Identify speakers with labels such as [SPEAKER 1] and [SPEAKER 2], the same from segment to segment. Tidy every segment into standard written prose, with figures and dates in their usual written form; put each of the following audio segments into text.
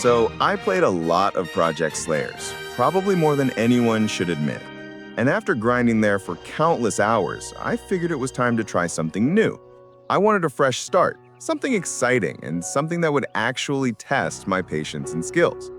[SPEAKER 1] So I played a lot of Project Slayers, probably more than anyone should admit. And after grinding there for countless hours, I figured it was time to try something new. I wanted a fresh start, something exciting, and something that would actually test my patience and skills.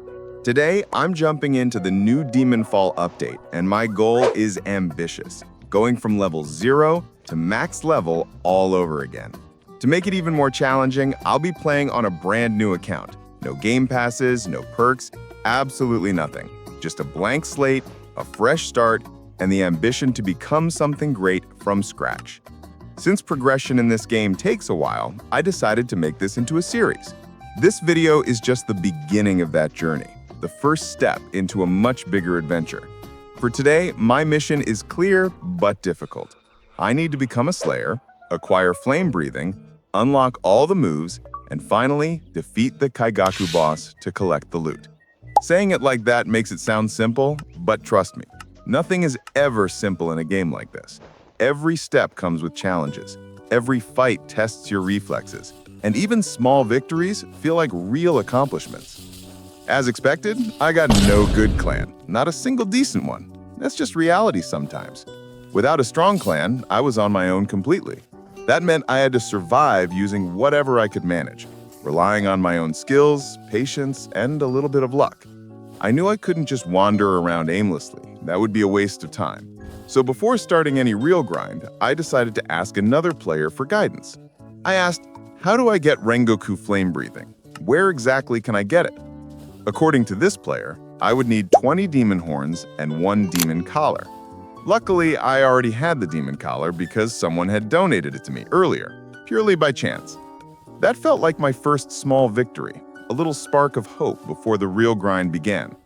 [SPEAKER 1] Today, I'm jumping into the new Demonfall update, and my goal is ambitious, going from level 0 to max level all over again. To make it even more challenging, I'll be playing on a brand new account. No game passes, no perks, absolutely nothing. Just a blank slate, a fresh start, and the ambition to become something great from scratch. Since progression in this game takes a while, I decided to make this into a series. This video is just the beginning of that journey, the first step into a much bigger adventure. For today, my mission is clear but difficult. I need to become a Slayer, acquire flame breathing, unlock all the moves, and finally, defeat the Kaigaku boss to collect the loot. Saying it like that makes it sound simple, but trust me, nothing is ever simple in a game like this. Every step comes with challenges. Every fight tests your reflexes, and even small victories feel like real accomplishments. As expected, I got no good clan, not a single decent one. That's just reality sometimes. Without a strong clan, I was on my own completely. That meant I had to survive using whatever I could manage, relying on my own skills, patience, and a little bit of luck. I knew I couldn't just wander around aimlessly. That would be a waste of time. So before starting any real grind, I decided to ask another player for guidance. I asked, how do I get Rengoku flame breathing? Where exactly can I get it? According to this player, I would need 20 demon horns and 1 demon collar. Luckily, I already had the demon collar because someone had donated it to me earlier, purely by chance. That felt like my first small victory, a little spark of hope before the real grind began.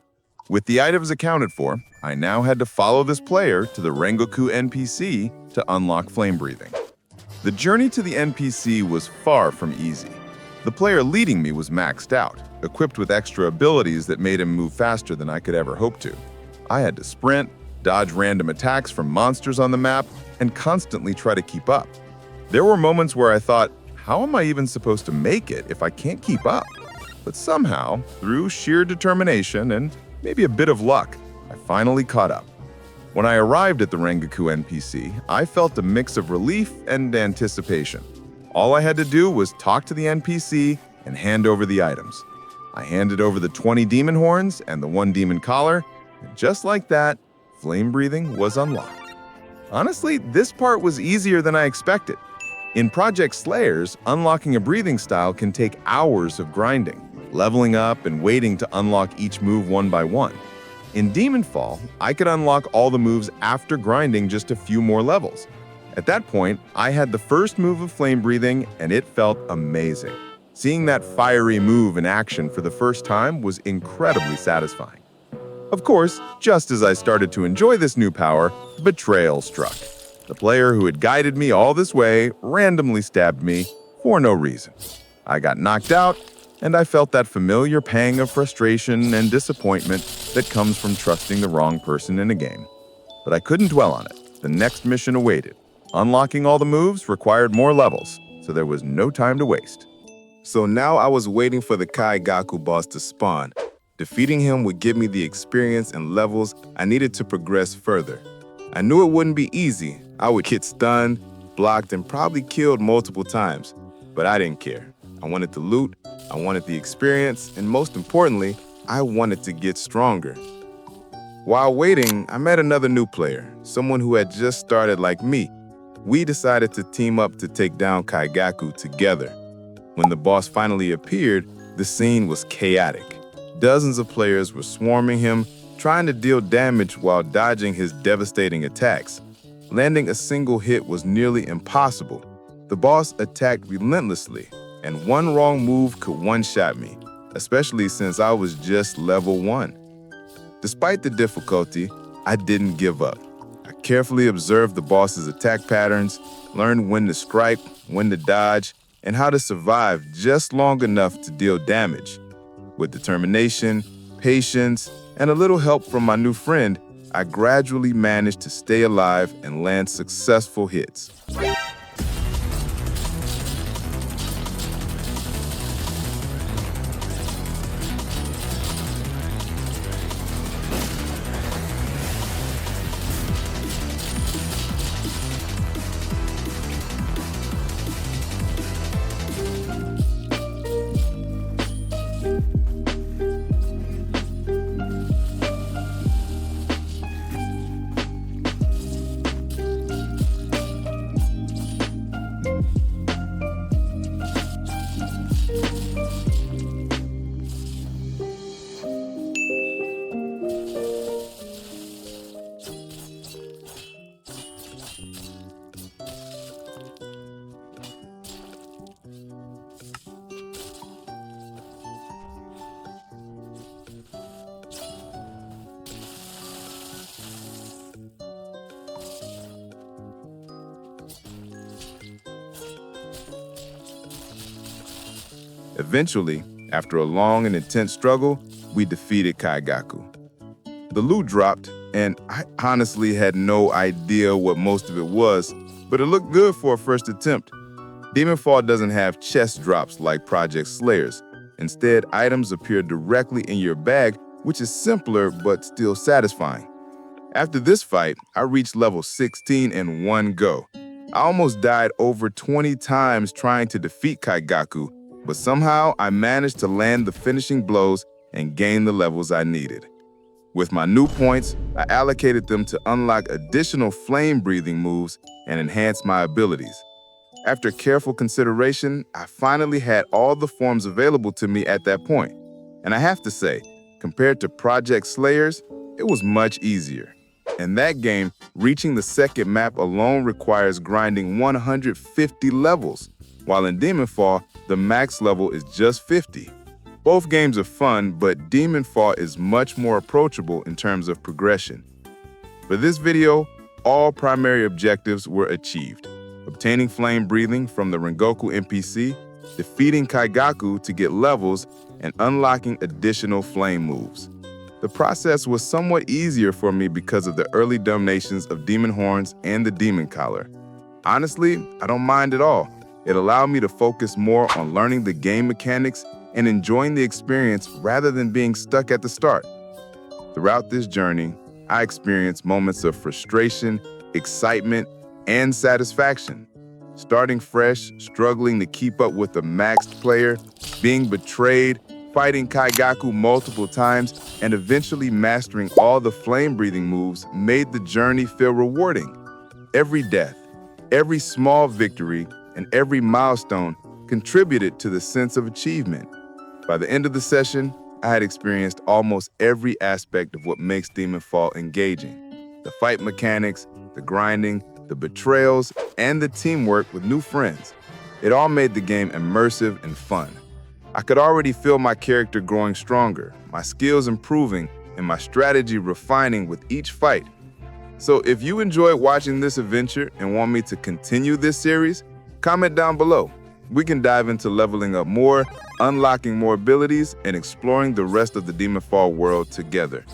[SPEAKER 1] With the items accounted for, I now had to follow this player to the Rengoku NPC to unlock flame breathing. The journey to the NPC was far from easy. The player leading me was maxed out, equipped with extra abilities that made him move faster than I could ever hope to. I had to sprint, dodge random attacks from monsters on the map, and constantly try to keep up. There were moments where I thought, how am I even supposed to make it if I can't keep up? But somehow, through sheer determination and maybe a bit of luck, I finally caught up. When I arrived at the Rengoku NPC, I felt a mix of relief and anticipation. All I had to do was talk to the NPC and hand over the items. I handed over the 20 demon horns and the 1 demon collar, and just like that, flame breathing was unlocked. Honestly, this part was easier than I expected. In Project Slayers, unlocking a breathing style can take hours of grinding, leveling up and waiting to unlock each move one by one. In Demonfall, I could unlock all the moves after grinding just a few more levels. At that point, I had the first move of flame breathing, and it felt amazing. Seeing that fiery move in action for the first time was incredibly satisfying. Of course, just as I started to enjoy this new power, Betrayal struck. The player who had guided me all this way randomly stabbed me for no reason. I got knocked out, and I felt that familiar pang of frustration and disappointment that comes from trusting the wrong person in a game. But I couldn't dwell on it. The next mission awaited. Unlocking all the moves required more levels, so there was no time to waste.
[SPEAKER 2] So now I was waiting for the Kaigaku boss to spawn. Defeating him would give me the experience and levels I needed to progress further. I knew it wouldn't be easy. I would get stunned, blocked, and probably killed multiple times. But I didn't care. I wanted the loot, I wanted the experience, and most importantly, I wanted to get stronger. While waiting, I met another new player, someone who had just started like me. We decided to team up to take down Kaigaku together. When the boss finally appeared, the scene was chaotic. Dozens of players were swarming him, trying to deal damage while dodging his devastating attacks. Landing a single hit was nearly impossible. The boss attacked relentlessly, and one wrong move could one-shot me, especially since I was just level 1. Despite the difficulty, I didn't give up. I carefully observed the boss's attack patterns, learned when to strike, when to dodge, and how to survive just long enough to deal damage. With determination, patience, and a little help from my new friend, I gradually managed to stay alive and land successful hits. Eventually, after a long and intense struggle, we defeated Kaigaku. The loot dropped, and I honestly had no idea what most of it was, but it looked good for a first attempt. Demonfall doesn't have chest drops like Project Slayers. Instead, items appear directly in your bag, which is simpler but still satisfying. After this fight, I reached level 16 in one go. I almost died over 20 times trying to defeat Kaigaku, but somehow I managed to land the finishing blows and gain the levels I needed. With my new points, I allocated them to unlock additional flame-breathing moves and enhance my abilities. After careful consideration, I finally had all the forms available to me at that point. And I have to say, compared to Project Slayers, it was much easier. In that game, reaching the second map alone requires grinding 150 levels, while in Demonfall, the max level is just 50. Both games are fun, but Demonfall is much more approachable in terms of progression. For this video, all primary objectives were achieved. Obtaining flame breathing from the Rengoku NPC, defeating Kaigaku to get levels, and unlocking additional flame moves. The process was somewhat easier for me because of the early donations of Demon Horns and the Demon Collar. Honestly, I don't mind at all. It allowed me to focus more on learning the game mechanics and enjoying the experience rather than being stuck at the start. Throughout this journey, I experienced moments of frustration, excitement, and satisfaction. Starting fresh, struggling to keep up with the maxed player, being betrayed, fighting Kaigaku multiple times, and eventually mastering all the flame-breathing moves made the journey feel rewarding. Every death, every small victory, and every milestone contributed to the sense of achievement. By the end of the session, I had experienced almost every aspect of what makes Demonfall engaging. The fight mechanics, the grinding, the betrayals, and the teamwork with new friends. It all made the game immersive and fun. I could already feel my character growing stronger, my skills improving, and my strategy refining with each fight. So if you enjoyed watching this adventure and want me to continue this series, comment down below. We can dive into leveling up more, unlocking more abilities, and exploring the rest of the Demonfall world together.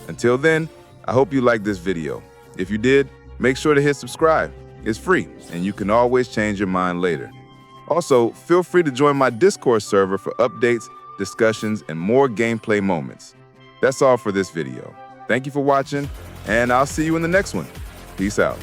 [SPEAKER 2] Until then, I hope you liked this video. If you did, make sure to hit subscribe. It's free, and you can always change your mind later. Also, feel free to join my Discord server for updates, discussions, and more gameplay moments. That's all for this video. Thank you for watching, and I'll see you in the next one. Peace out.